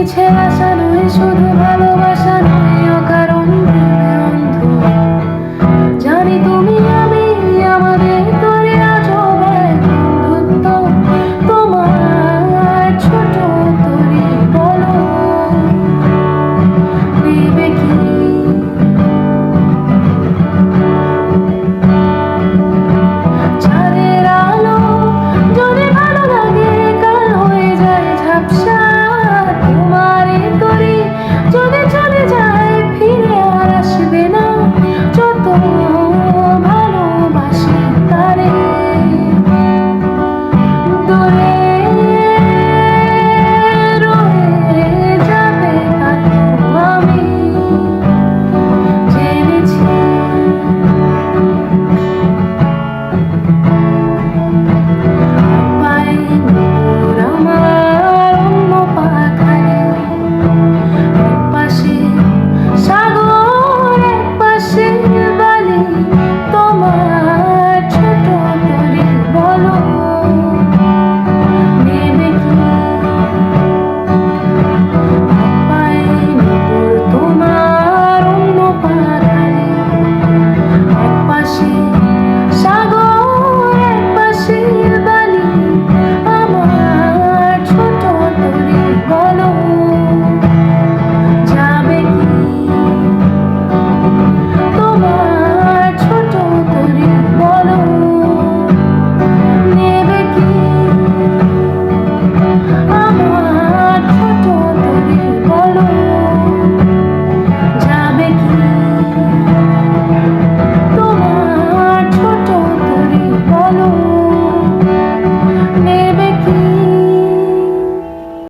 মিছে আশা নয়, শুধু ভালোবাসা নয়, অকারণ প্রেমে অন্ধ। জানি তুমি আমি আমাদের তরে আজও এক বন্ধুত্ব। তোমার ছোট তরি বলো নেবে কি? চাঁদের আলো যদি ভালো লাগে কাল হয়ে যায় ঝাপসা। তোমার এই তরি যদি চলে যায় ফিরে আর আসবে না। যত ভালোবাসি তারে দূরে রয়ে যাবে তাকেও আমি জেনেছি। পায়ে নূর আমার অন্য পাখানে, একপাশে সাগর একপাশে বালি। তোমার ছোট তরি বলো নেবে কি? পায়ে নূর তোমার অন্য পাখানে, একপাশে সাগর একপাশে বালি। আমার ছোট তরি বলো যাবে কি? তোমার ছোট তরি বলো নেবে কি? আমার